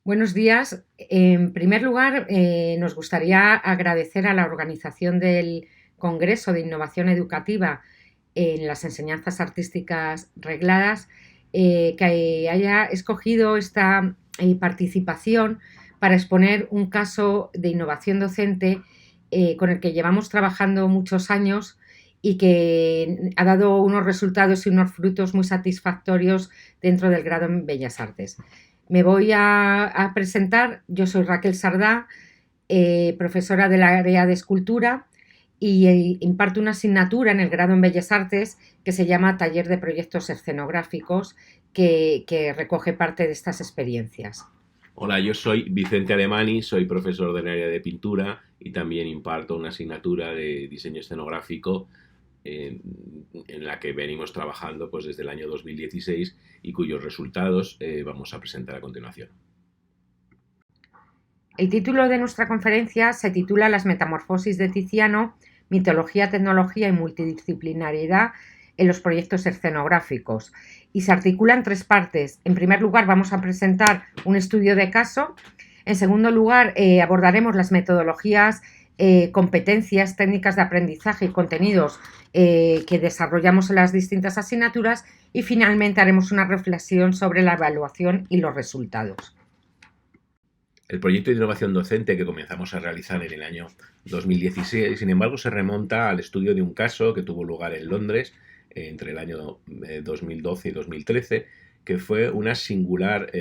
Buenos días. En primer lugar, nos gustaría agradecer a la organización del Congreso de Innovación Educativa en las Enseñanzas Artísticas Regladas, que haya escogido esta participación para exponer un caso de innovación docente con el que llevamos trabajando muchos años y que ha dado unos resultados y unos frutos muy satisfactorios dentro del grado en Bellas Artes. Me voy a presentar. Yo soy Raquel Sardá, profesora del área de escultura y imparto una asignatura en el grado en Bellas Artes que se llama Taller de Proyectos Escenográficos, que recoge parte de estas experiencias. Hola, yo soy Vicente Alemani, soy profesor del área de pintura y también imparto una asignatura de diseño escenográfico en la que venimos trabajando pues, desde el año 2016 y cuyos resultados vamos a presentar a continuación. El título de nuestra conferencia se titula Las metamorfosis de Tiziano, mitología, tecnología y multidisciplinariedad en los proyectos escenográficos, y se articula en tres partes. En primer lugar, vamos a presentar un estudio de caso. En segundo lugar, abordaremos las metodologías, competencias, técnicas de aprendizaje y contenidos que desarrollamos en las distintas asignaturas, y finalmente haremos una reflexión sobre la evaluación y los resultados. El proyecto de innovación docente que comenzamos a realizar en el año 2016, sin embargo, se remonta al estudio de un caso que tuvo lugar en Londres entre el año 2012 y 2013, que fue una singular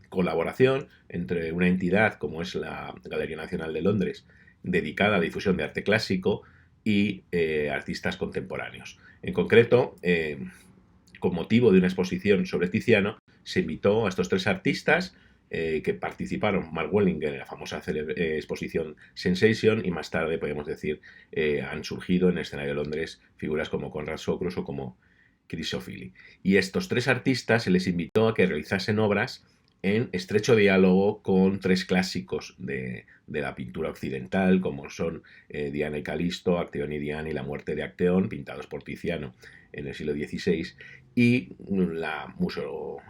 colaboración entre una entidad como es la Galería Nacional de Londres, dedicada a la difusión de arte clásico, y artistas contemporáneos. En concreto, con motivo de una exposición sobre Tiziano, se invitó a estos tres artistas que participaron, Mark Wallinger, en la famosa exposición Sensation, y más tarde, podemos decir, han surgido en el escenario de Londres figuras como Conrad Socros o como Chris O'Feely. Y estos tres artistas se les invitó a que realizasen obras en estrecho diálogo con tres clásicos de la pintura occidental, como son Diana y Calisto, Acteón y Diana y La muerte de Acteón, pintados por Tiziano en el siglo XVI, y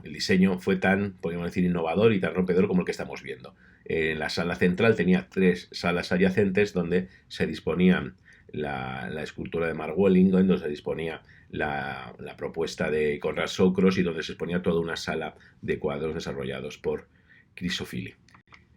el diseño fue tan, podríamos decir, innovador y tan rompedor como el que estamos viendo. En la sala central tenía tres salas adyacentes donde se disponían la escultura de Mark Wallinger, donde se disponía la propuesta de Conrad Socros y donde se exponía toda una sala de cuadros desarrollados por Chris O'Feely.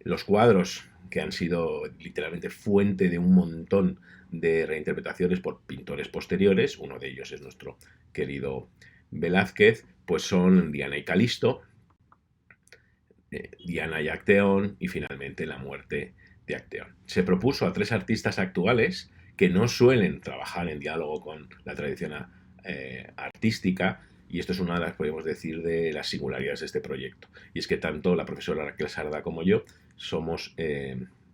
Los cuadros, que han sido literalmente fuente de un montón de reinterpretaciones por pintores posteriores, uno de ellos es nuestro querido Velázquez, pues son Diana y Calisto, Diana y Acteón y finalmente La muerte de Acteón. Se propuso a tres artistas actuales que no suelen trabajar en diálogo con la tradición artística, y esto es una de las, podemos decir, de las singularidades de este proyecto. Y es que tanto la profesora Raquel Sardá como yo somos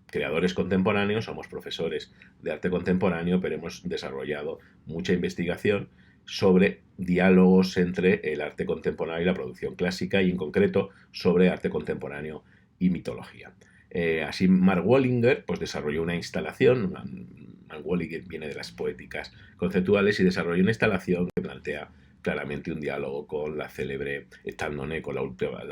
creadores contemporáneos, somos profesores de arte contemporáneo, pero hemos desarrollado mucha investigación sobre diálogos entre el arte contemporáneo y la producción clásica, y en concreto sobre arte contemporáneo y mitología. Así, Mark Wallinger pues, desarrolló una instalación. Mark Wallinger viene de las poéticas conceptuales y desarrolló una instalación que plantea claramente un diálogo con la célebre État donné, con la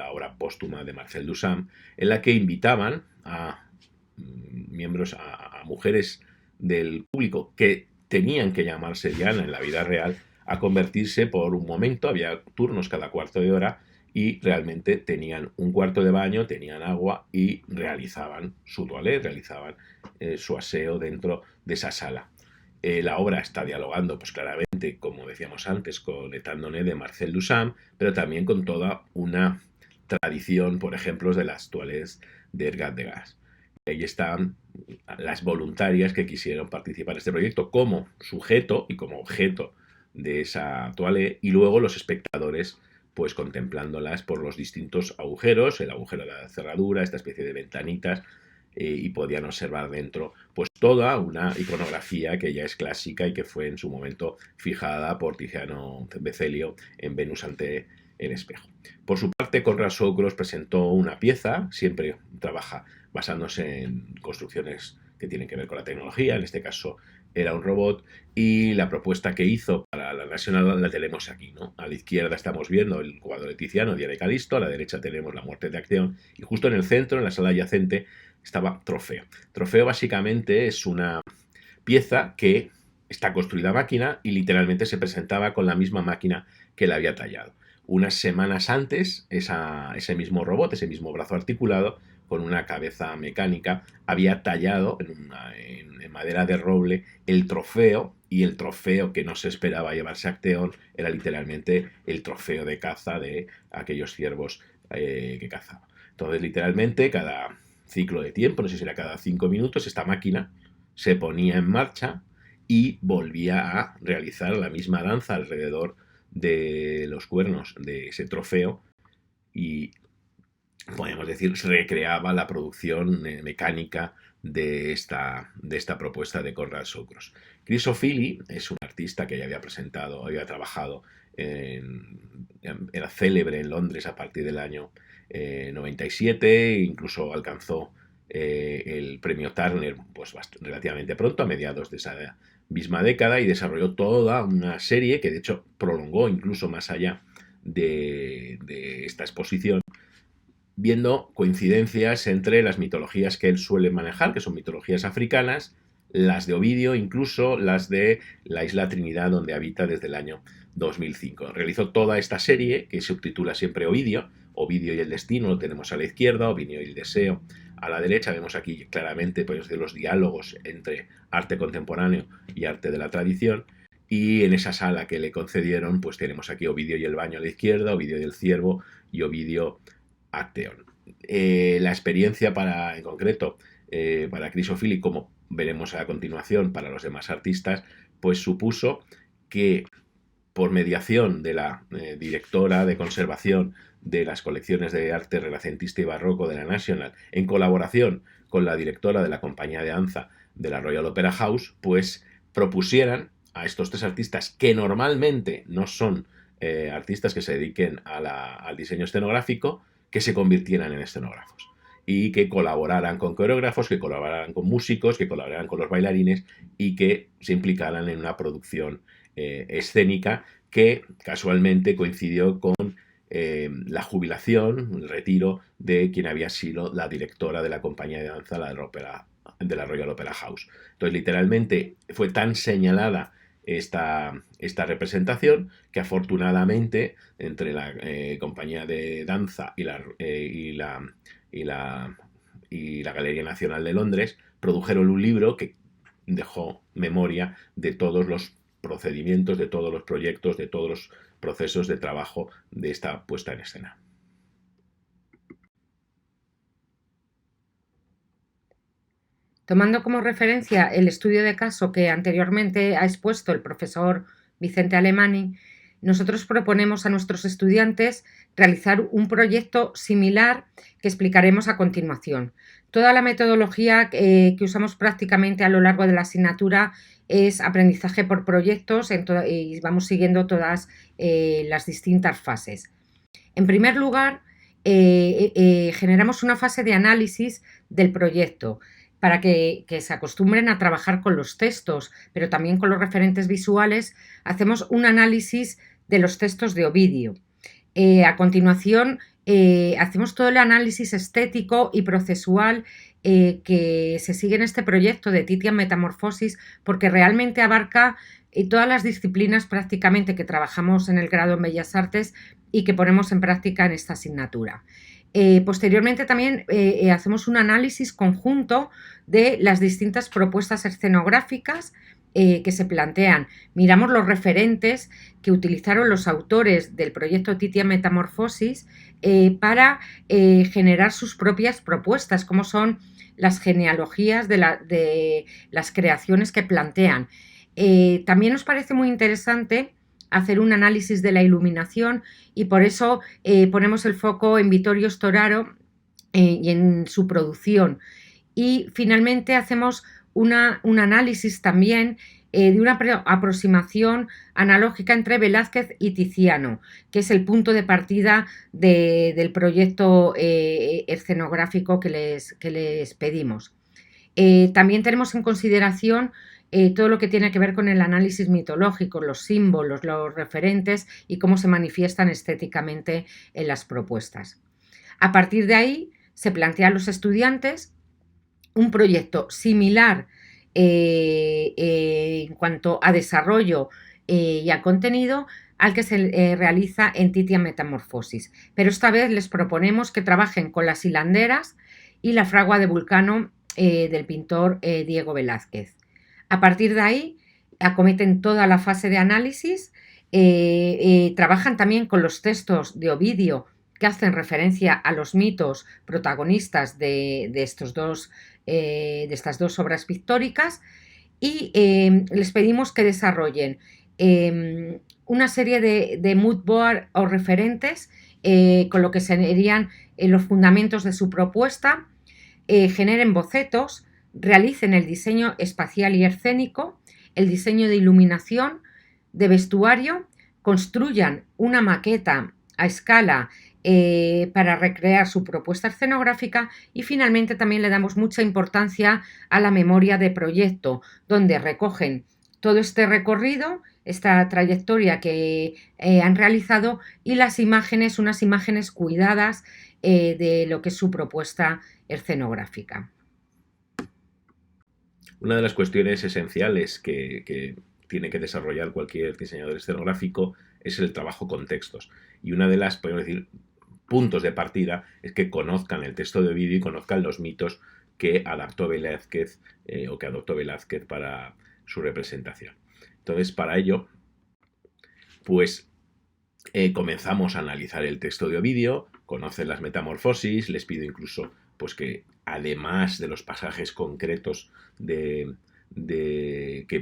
obra póstuma de Marcel Duchamp, en la que invitaban a miembros, a mujeres del público que tenían que llamarse Diana en la vida real, a convertirse por un momento. Había turnos cada cuarto de hora y realmente tenían un cuarto de baño, tenían agua y realizaban su toilette, realizaban su aseo dentro de esa sala. La obra está dialogando, pues claramente, como decíamos antes, con État donné de Marcel Duchamp, pero también con toda una tradición, por ejemplo, de las toilettes de Edgar Degas. Ahí están las voluntarias que quisieron participar en este proyecto como sujeto y como objeto de esa toilette, y luego los espectadores pues contemplándolas por los distintos agujeros, el agujero de la cerradura, esta especie de ventanitas, y podían observar dentro pues toda una iconografía que ya es clásica y que fue en su momento fijada por Tiziano Becelio en Venus ante el espejo. Por su parte, Conrad Socros presentó una pieza, siempre trabaja basándose en construcciones que tienen que ver con la tecnología, en este caso era un robot, y la propuesta que hizo para la National la tenemos aquí, ¿no? A la izquierda estamos viendo el cuadro de Tiziano, Diana y Calisto, a la derecha tenemos la muerte de Acteón, y justo en el centro, en la sala adyacente, estaba Trofeo. Trofeo básicamente es una pieza que está construida a máquina y literalmente se presentaba con la misma máquina que la había tallado. Unas semanas antes, ese mismo robot, ese mismo brazo articulado, con una cabeza mecánica, había tallado en madera de roble el trofeo, y el trofeo que no se esperaba llevarse Acteón era literalmente el trofeo de caza de aquellos ciervos que cazaba. Entonces, literalmente, cada ciclo de tiempo, no sé si era cada 5 minutos, esta máquina se ponía en marcha y volvía a realizar la misma danza alrededor de los cuernos de ese trofeo, y podemos decir, se recreaba la producción mecánica de esta propuesta de Conrad Shawcross. Chris O'Feely es un artista que ya había presentado, había trabajado, era célebre en Londres a partir del año 97, incluso alcanzó el premio Turner pues relativamente pronto, a mediados de esa misma década, y desarrolló toda una serie que de hecho prolongó incluso más allá de esta exposición, viendo coincidencias entre las mitologías que él suele manejar, que son mitologías africanas, las de Ovidio, incluso las de la isla Trinidad, donde habita desde el año 2005. Realizó toda esta serie, que se subtitula siempre Ovidio, Ovidio y el destino, lo tenemos a la izquierda, Ovidio y el deseo a la derecha. Vemos aquí claramente pues, los diálogos entre arte contemporáneo y arte de la tradición. Y en esa sala que le concedieron, pues tenemos aquí Ovidio y el baño a la izquierda, Ovidio y el ciervo y Ovidio Acteón. La experiencia en concreto, para Chris O'Feely, como veremos a continuación para los demás artistas, pues supuso que, por mediación de la directora de conservación de las colecciones de arte renacentista y barroco de la National, en colaboración con la directora de la compañía de danza de la Royal Opera House, pues propusieran a estos tres artistas, que normalmente no son artistas que se dediquen al diseño escenográfico, que se convirtieran en escenógrafos y que colaboraran con coreógrafos, que colaboraran con músicos, que colaboraran con los bailarines y que se implicaran en una producción escénica que casualmente coincidió con la jubilación, el retiro de quien había sido la directora de la compañía de danza de la Royal Opera House. Entonces, literalmente, fue tan señalada esta representación que afortunadamente entre la compañía de danza y la Galería Nacional de Londres produjeron un libro que dejó memoria de todos los procedimientos, de todos los proyectos, de todos los procesos de trabajo de esta puesta en escena. Tomando como referencia el estudio de caso que anteriormente ha expuesto el profesor Vicente Alemany, nosotros proponemos a nuestros estudiantes realizar un proyecto similar que explicaremos a continuación. Toda la metodología que usamos prácticamente a lo largo de la asignatura es aprendizaje por proyectos y vamos siguiendo todas las distintas fases. En primer lugar, generamos una fase de análisis del proyecto para que se acostumbren a trabajar con los textos, pero también con los referentes visuales. Hacemos un análisis de los textos de Ovidio. A continuación, hacemos todo el análisis estético y procesual que se sigue en este proyecto de Titian Metamorphosis, porque realmente abarca todas las disciplinas prácticamente que trabajamos en el grado en Bellas Artes y que ponemos en práctica en esta asignatura. Posteriormente también hacemos un análisis conjunto de las distintas propuestas escenográficas que se plantean. Miramos los referentes que utilizaron los autores del proyecto Titian Metamorphosis para generar sus propias propuestas, como son las genealogías de las creaciones que plantean. También nos parece muy interesante hacer un análisis de la iluminación y por eso ponemos el foco en Vittorio Storaro y en su producción. Y finalmente hacemos un análisis también de una aproximación analógica entre Velázquez y Tiziano, que es el punto de partida del proyecto escenográfico que les pedimos. También tenemos en consideración todo lo que tiene que ver con el análisis mitológico, los símbolos, los referentes y cómo se manifiestan estéticamente en las propuestas. A partir de ahí se plantea a los estudiantes un proyecto similar en cuanto a desarrollo y a contenido al que se realiza en Titia Metamorfosis, pero esta vez les proponemos que trabajen con las hilanderas y la fragua de Vulcano del pintor Diego Velázquez. A partir de ahí acometen toda la fase de análisis, trabajan también con los textos de Ovidio que hacen referencia a los mitos protagonistas de estas dos obras pictóricas y les pedimos que desarrollen una serie de mood board o referentes con lo que serían los fundamentos de su propuesta, generen bocetos, realicen el diseño espacial y escénico, el diseño de iluminación, de vestuario, construyan una maqueta a escala para recrear su propuesta escenográfica y finalmente también le damos mucha importancia a la memoria de proyecto, donde recogen todo este recorrido, esta trayectoria que han realizado y las imágenes, unas imágenes cuidadas de lo que es su propuesta escenográfica. Una de las cuestiones esenciales que tiene que desarrollar cualquier diseñador escenográfico es el trabajo con textos. Y una de las, podemos decir, puntos de partida es que conozcan el texto de Ovidio y conozcan los mitos que adaptó Velázquez o que adoptó Velázquez para su representación. Entonces, para ello, pues comenzamos a analizar el texto de Ovidio, conocen las metamorfosis, les pido incluso pues que además de los pasajes concretos que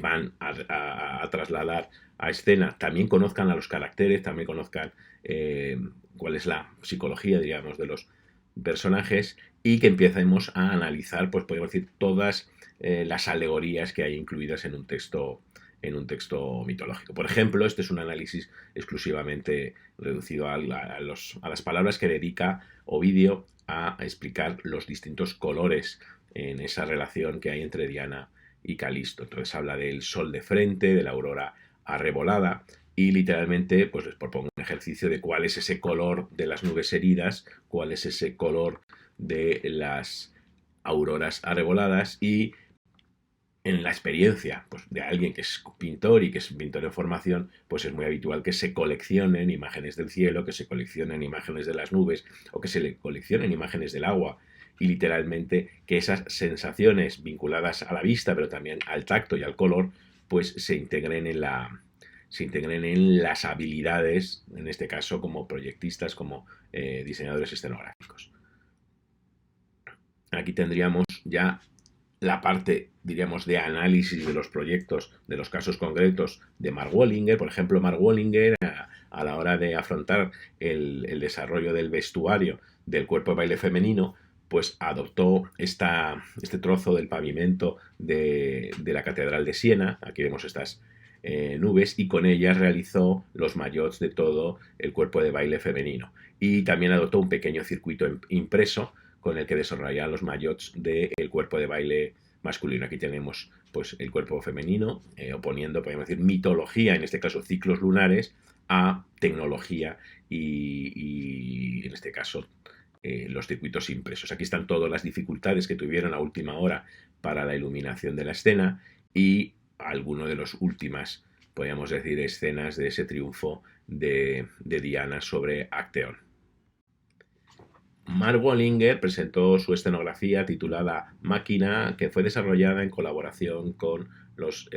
van a trasladar a escena, también conozcan a los caracteres, también conozcan cuál es la psicología, diríamos, de los personajes y que empecemos a analizar, pues podemos decir, todas las alegorías que hay incluidas en un texto mitológico. Por ejemplo, este es un análisis exclusivamente reducido a las palabras que dedica Ovidio a explicar los distintos colores en esa relación que hay entre Diana y Calisto. Entonces habla del sol de frente, de la aurora arrebolada y literalmente pues les propongo un ejercicio de cuál es ese color de las nubes heridas, cuál es ese color de las auroras arreboladas y en la experiencia pues, de alguien que es pintor y que es un pintor en formación, pues es muy habitual que se coleccionen imágenes del cielo, que se coleccionen imágenes de las nubes o que se le coleccionen imágenes del agua y literalmente que esas sensaciones vinculadas a la vista pero también al tacto y al color pues se integren en las habilidades, en este caso como proyectistas, como diseñadores escenográficos. Aquí tendríamos ya la parte, diríamos, de análisis de los proyectos, de los casos concretos de Mark Wallinger. Por ejemplo, Mark Wallinger, a la hora de afrontar el desarrollo del vestuario del cuerpo de baile femenino, pues adoptó este trozo del pavimento de la Catedral de Siena. Aquí vemos estas nubes y con ellas realizó los maillots de todo el cuerpo de baile femenino. Y también adoptó un pequeño circuito impreso con el que desarrollaban los maillots del cuerpo de baile masculino. Aquí tenemos pues, el cuerpo femenino, oponiendo, podemos decir, mitología, en este caso ciclos lunares, a tecnología y en este caso, los circuitos impresos. Aquí están todas las dificultades que tuvieron a última hora para la iluminación de la escena y algunas de las últimas, podríamos decir, escenas de ese triunfo de Diana sobre Acteón. Mark Wallinger presentó su escenografía titulada Máquina, que fue desarrollada en colaboración con los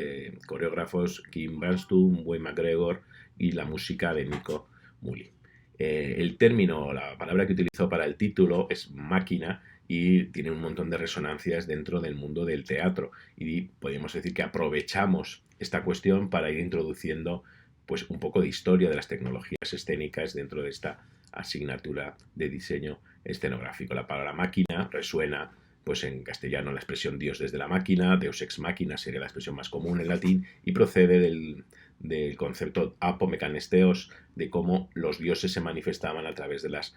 coreógrafos Kim Branston, Wayne McGregor y la música de Nico Muhly. El término, la palabra que utilizó para el título es máquina y tiene un montón de resonancias dentro del mundo del teatro y podríamos decir que aprovechamos esta cuestión para ir introduciendo pues un poco de historia de las tecnologías escénicas dentro de esta asignatura de diseño escenográfico. La palabra máquina resuena pues en castellano la expresión Dios desde la máquina, Deus ex machina sería la expresión más común en latín y procede del concepto apomecanesteos, de cómo los dioses se manifestaban a través de las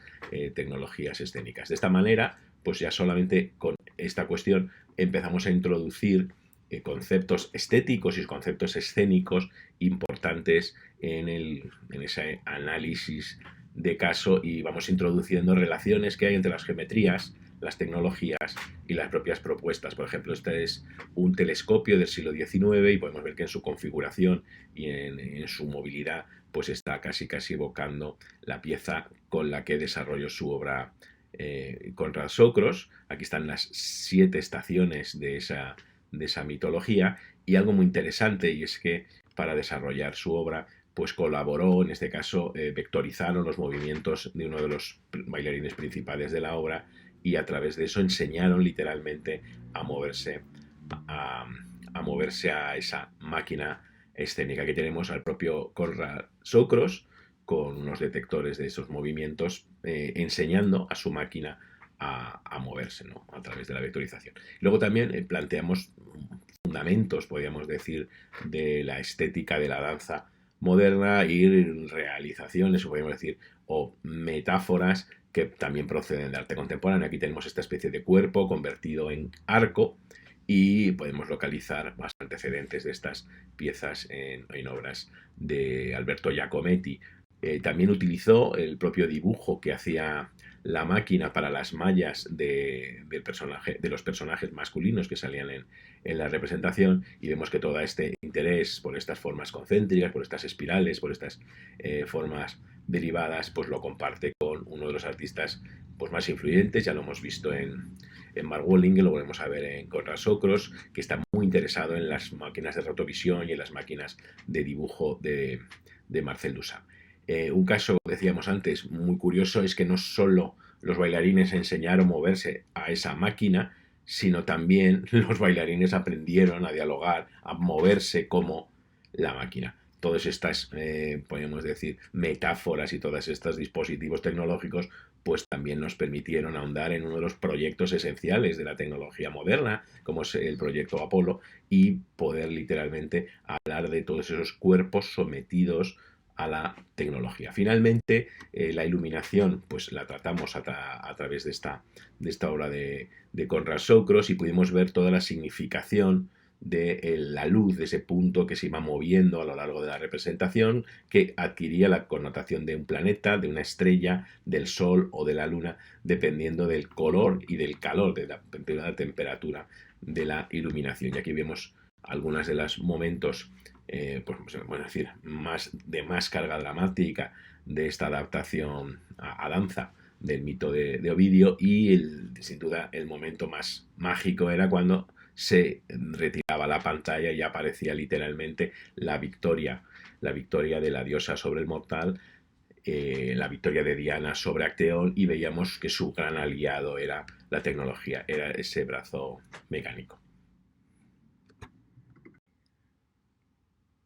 tecnologías escénicas. De esta manera, pues ya solamente con esta cuestión empezamos a introducir conceptos estéticos y conceptos escénicos importantes en ese análisis de caso, y vamos introduciendo relaciones que hay entre las geometrías, las tecnologías y las propias propuestas. Por ejemplo, este es un telescopio del siglo XIX y podemos ver que en su configuración y en su movilidad pues está casi evocando la pieza con la que desarrolló su obra Konrad Sokros. Aquí están las 7 estaciones de esa mitología, y algo muy interesante, y es que para desarrollar su obra pues colaboró, en este caso vectorizaron los movimientos de uno de los bailarines principales de la obra, y a través de eso enseñaron literalmente a moverse a esa máquina escénica. Que tenemos al propio Konrad Sokros con unos detectores de esos movimientos enseñando a su máquina a moverse, ¿no?, a través de la vectorización. Luego también planteamos fundamentos, podríamos decir, de la estética de la danza moderna y realizaciones, podríamos decir, o metáforas que también proceden de arte contemporáneo. Aquí tenemos esta especie de cuerpo convertido en arco, y podemos localizar más antecedentes de estas piezas en obras de Alberto Giacometti. También utilizó el propio dibujo que hacía la máquina para las mallas de los personajes masculinos que salían en la representación, y vemos que todo este interés por estas formas concéntricas, por estas espirales, por estas formas derivadas, pues lo comparte con uno de los artistas pues más influyentes. Ya lo hemos visto en Mark Walling, lo volvemos a ver en Konrad Sokros, que está muy interesado en las máquinas de rotovisión y en las máquinas de dibujo de Marcel Duchamp. Un caso, decíamos antes, muy curioso, es que no solo los bailarines enseñaron a moverse a esa máquina, sino también los bailarines aprendieron a dialogar, a moverse como la máquina. Todas estas, podemos decir, metáforas y todos estos dispositivos tecnológicos pues también nos permitieron ahondar en uno de los proyectos esenciales de la tecnología moderna, como es el proyecto Apolo, y poder literalmente hablar de todos esos cuerpos sometidos a la tecnología. Finalmente, la iluminación pues la tratamos a través de esta obra de Konrad Sokros, y pudimos ver toda la significación de la luz, de ese punto que se iba moviendo a lo largo de la representación, que adquiría la connotación de un planeta, de una estrella, del sol o de la luna, dependiendo del color y del calor, de la temperatura de la iluminación. Y aquí vemos algunos de los momentos pues, bueno, decir, de más carga dramática de esta adaptación a danza del mito de Ovidio, y sin duda el momento más mágico era cuando se retiraba la pantalla y aparecía literalmente la victoria de la diosa sobre el mortal, la victoria de Diana sobre Acteón, y veíamos que su gran aliado era la tecnología, era ese brazo mecánico.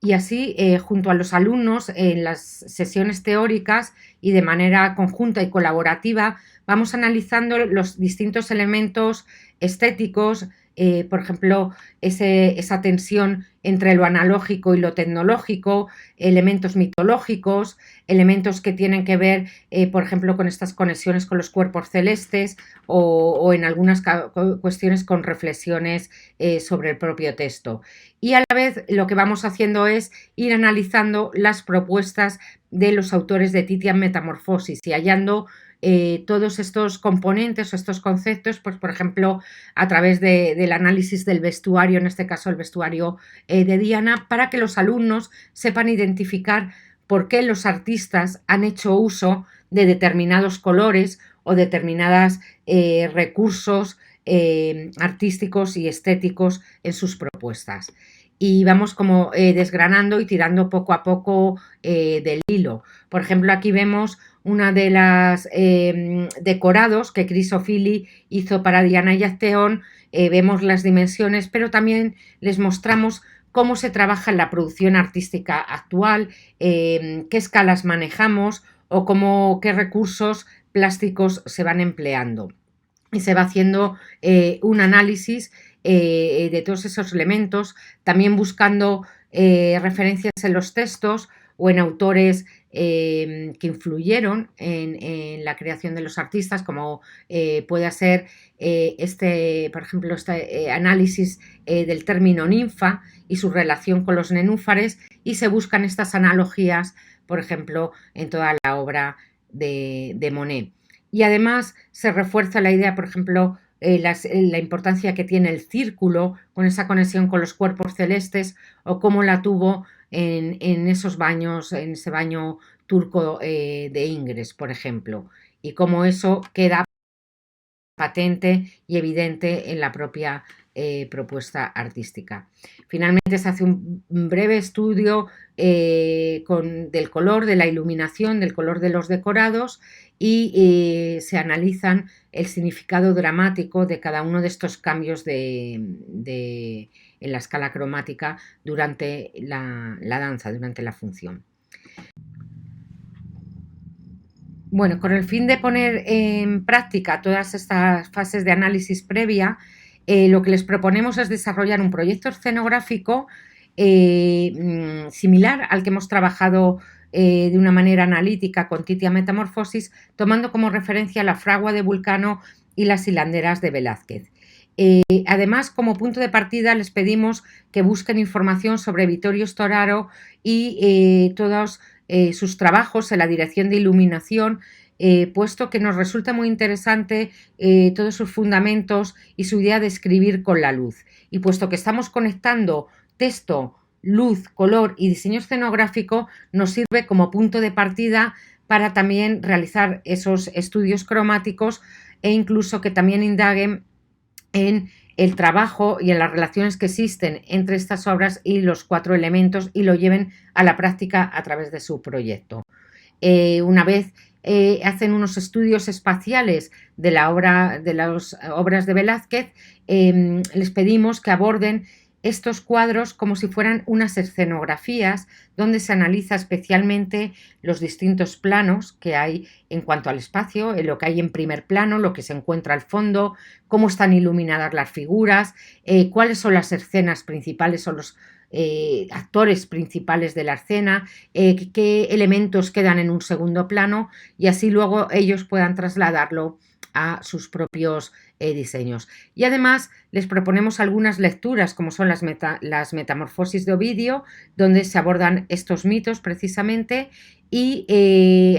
Y así, junto a los alumnos, en las sesiones teóricas y de manera conjunta y colaborativa, vamos analizando los distintos elementos estéticos, por ejemplo, esa tensión entre lo analógico y lo tecnológico, elementos mitológicos, elementos que tienen que ver, por ejemplo, con estas conexiones con los cuerpos celestes, o en algunas cuestiones con reflexiones sobre el propio texto. Y a la vez lo que vamos haciendo es ir analizando las propuestas de los autores de Titian Metamorphosis y hallando todos estos componentes o estos conceptos, pues por ejemplo, a través del análisis del vestuario, en este caso el vestuario de Diana, para que los alumnos sepan identificar por qué los artistas han hecho uso de determinados colores o determinados recursos artísticos y estéticos en sus propuestas. Y vamos como desgranando y tirando poco a poco del hilo. Por ejemplo, aquí vemos una de las decorados que Chris O'Feely hizo para Diana y Acteón. Vemos las dimensiones, pero también les mostramos cómo se trabaja en la producción artística actual, qué escalas manejamos o qué recursos plásticos se van empleando. Y se va haciendo un análisis de todos esos elementos, también buscando referencias en los textos o en autores que influyeron en la creación de los artistas, como puede ser por ejemplo, este análisis del término ninfa y su relación con los nenúfares, y se buscan estas analogías, por ejemplo, en toda la obra de Monet. Y además se refuerza la idea, por ejemplo, la importancia que tiene el círculo con esa conexión con los cuerpos celestes, o cómo la tuvo en esos baños, en ese baño turco de Ingres, por ejemplo, y cómo eso queda patente y evidente en la propia propuesta artística. Finalmente se hace un breve estudio del color, de la iluminación, del color de los decorados, y se analizan el significado dramático de cada uno de estos cambios en la escala cromática durante la danza, durante la función. Bueno, con el fin de poner en práctica todas estas fases de análisis previa, lo que les proponemos es desarrollar un proyecto escenográfico similar al que hemos trabajado de una manera analítica con Titia Metamorfosis, tomando como referencia la fragua de Vulcano y las hilanderas de Velázquez. Además, como punto de partida, les pedimos que busquen información sobre Vittorio Storaro y todos sus trabajos en la dirección de iluminación, puesto que nos resulta muy interesante todos sus fundamentos y su idea de escribir con la luz. Y puesto que estamos conectando texto, luz, color y diseño escenográfico, nos sirve como punto de partida para también realizar esos estudios cromáticos, e incluso que también indaguen en el trabajo y en las relaciones que existen entre estas obras y los 4 elementos, y lo lleven a la práctica a través de su proyecto. Una vez hacen unos estudios espaciales de las obras de Velázquez, les pedimos que aborden estos cuadros como si fueran unas escenografías, donde se analiza especialmente los distintos planos que hay en cuanto al espacio, lo que hay en primer plano, lo que se encuentra al fondo, cómo están iluminadas las figuras, cuáles son las escenas principales o los actores principales de la escena, qué elementos quedan en un segundo plano, y así luego ellos puedan trasladarlo a sus propios diseños. Y además les proponemos algunas lecturas, como son las Metamorfosis de Ovidio, donde se abordan estos mitos precisamente, y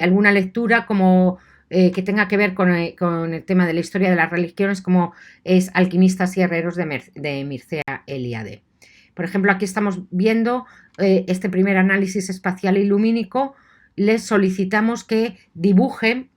alguna lectura como que tenga que ver con el tema de la historia de las religiones, como es Alquimistas y Herreros de Mircea Eliade. Por ejemplo, aquí estamos viendo este primer análisis espacial y lumínico. Les solicitamos que dibujen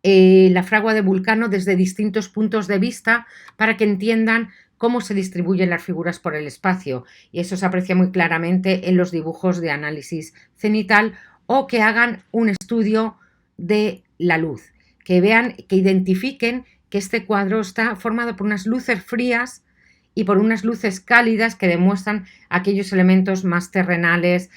la fragua de Vulcano desde distintos puntos de vista, para que entiendan cómo se distribuyen las figuras por el espacio, y eso se aprecia muy claramente en los dibujos de análisis cenital, o que hagan un estudio de la luz, que vean, que identifiquen que este cuadro está formado por unas luces frías y por unas luces cálidas que demuestran aquellos elementos más terrenales,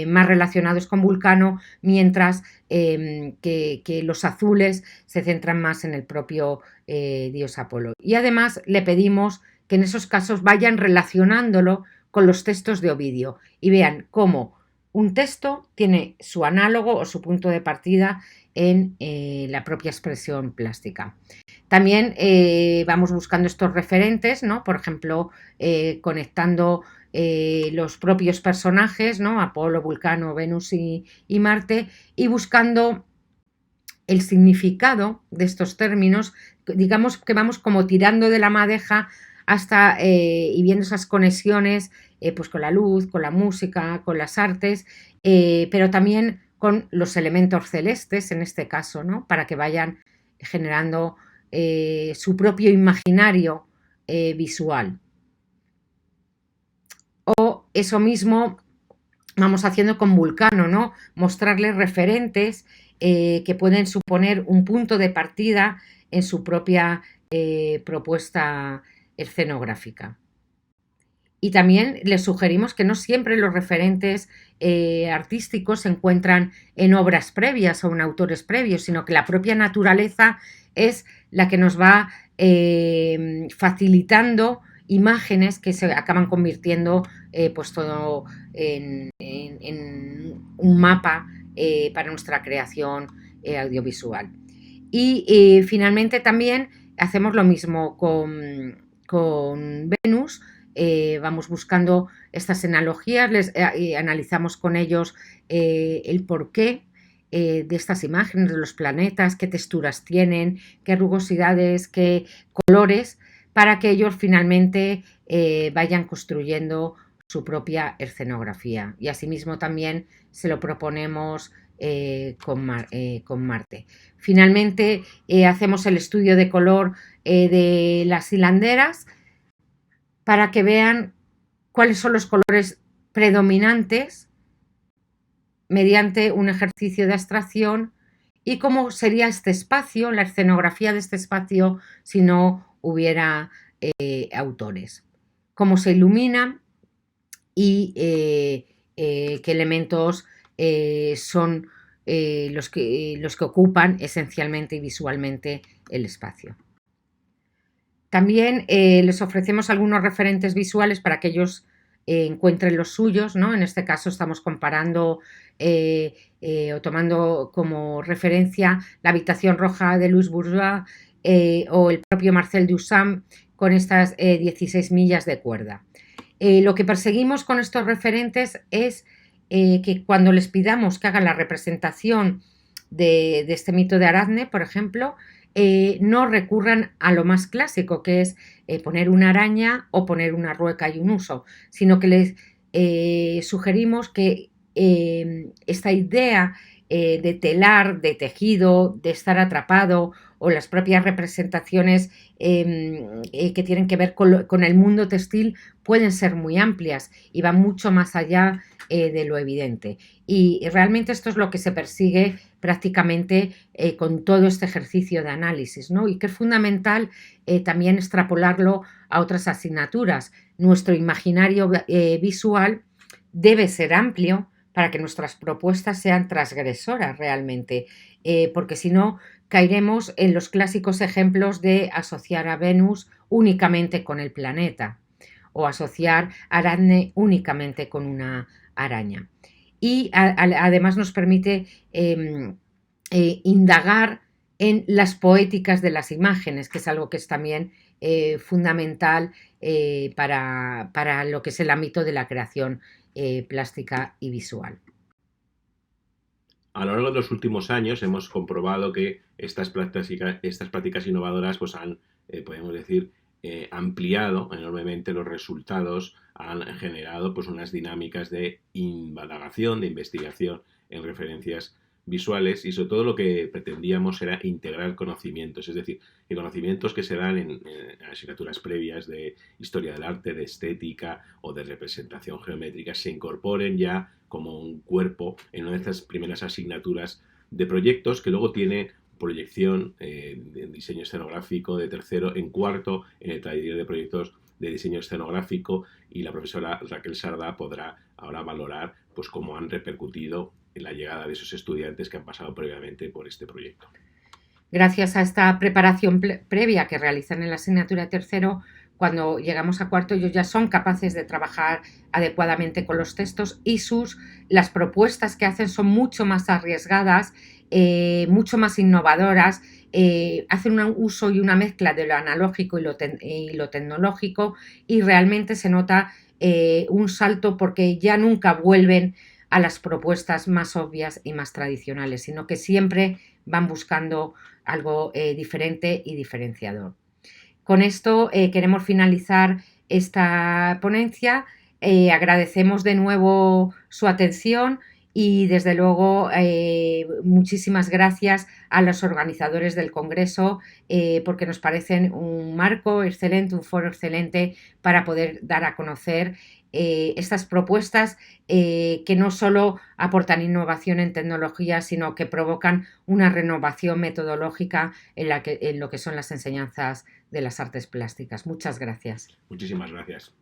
más relacionados con Vulcano, mientras que los azules se centran más en el propio dios Apolo. Y además le pedimos que en esos casos vayan relacionándolo con los textos de Ovidio y vean cómo un texto tiene su análogo o su punto de partida en la propia expresión plástica. También vamos buscando estos referentes, ¿no? Por ejemplo, conectando los propios personajes, ¿no? Apolo, Vulcano, Venus y Marte, y buscando el significado de estos términos. Digamos que vamos como tirando de la madeja hasta y viendo esas conexiones pues con la luz, con la música, con las artes, pero también con los elementos celestes en este caso, ¿no? Para que vayan generando su propio imaginario visual. O eso mismo vamos haciendo con Vulcano, ¿no? Mostrarles referentes que pueden suponer un punto de partida en su propia propuesta escenográfica. Y también les sugerimos que no siempre los referentes artísticos se encuentran en obras previas o en autores previos, sino que la propia naturaleza es la que nos va facilitando imágenes que se acaban convirtiendo pues todo en un mapa para nuestra creación audiovisual. Y finalmente también hacemos lo mismo con Venus. Vamos buscando estas analogías, analizamos con ellos el porqué de estas imágenes, de los planetas, qué texturas tienen, qué rugosidades, qué colores, para que ellos finalmente vayan construyendo su propia escenografía. Y asimismo también se lo proponemos con Marte. Finalmente hacemos el estudio de color de las hilanderas para que vean cuáles son los colores predominantes mediante un ejercicio de abstracción y cómo sería este espacio, la escenografía de este espacio, si no hubiera autores. Cómo se ilumina y qué elementos son los que ocupan esencialmente y visualmente el espacio. También les ofrecemos algunos referentes visuales para que ellos encuentren los suyos, ¿no? En este caso estamos comparando o tomando como referencia La habitación roja de Louis Bourgeois o el propio Marcel Duchamp con estas 16 millas de cuerda. Lo que perseguimos con estos referentes es que cuando les pidamos que hagan la representación de este mito de Aracne, por ejemplo, no recurran a lo más clásico, que es poner una araña o poner una rueca y un huso, sino que les sugerimos que esta idea de telar, de tejido, de estar atrapado, o las propias representaciones que tienen que ver con el mundo textil pueden ser muy amplias y van mucho más allá de lo evidente. Y realmente esto es lo que se persigue prácticamente con todo este ejercicio de análisis, ¿no? Y que es fundamental también extrapolarlo a otras asignaturas. Nuestro imaginario visual debe ser amplio para que nuestras propuestas sean transgresoras realmente, porque si no caeremos en los clásicos ejemplos de asociar a Venus únicamente con el planeta o asociar Aracne únicamente con una araña. Y además nos permite indagar en las poéticas de las imágenes, que es algo que es también fundamental para lo que es el ámbito de la creación plástica y visual. A lo largo de los últimos años hemos comprobado que estas prácticas innovadoras pues han, podemos decir, ampliado enormemente los resultados, han generado pues unas dinámicas de indagación, de investigación en referencias visuales, y sobre todo lo que pretendíamos era integrar conocimientos, es decir, conocimientos que se dan en asignaturas previas de historia del arte, de estética o de representación geométrica, se incorporen ya como un cuerpo en una de estas primeras asignaturas de proyectos, que luego tiene proyección en diseño escenográfico de tercero, en cuarto en el taller de proyectos de diseño escenográfico, y la profesora Raquel Sardá podrá ahora valorar pues cómo han repercutido en la llegada de esos estudiantes que han pasado previamente por este proyecto. Gracias a esta preparación previa que realizan en la asignatura de tercero, cuando llegamos a cuarto ellos ya son capaces de trabajar adecuadamente con los textos, y las propuestas que hacen son mucho más arriesgadas, mucho más innovadoras, hacen un uso y una mezcla de lo analógico y lo tecnológico, y realmente se nota un salto, porque ya nunca vuelven a las propuestas más obvias y más tradicionales, sino que siempre van buscando algo diferente y diferenciador. Con esto queremos finalizar esta ponencia. Agradecemos de nuevo su atención y desde luego muchísimas gracias a los organizadores del Congreso porque nos parecen un marco excelente, un foro excelente para poder dar a conocer estas propuestas que no solo aportan innovación en tecnología, sino que provocan una renovación metodológica en lo que son las enseñanzas de las artes plásticas. Muchas gracias. Muchísimas gracias.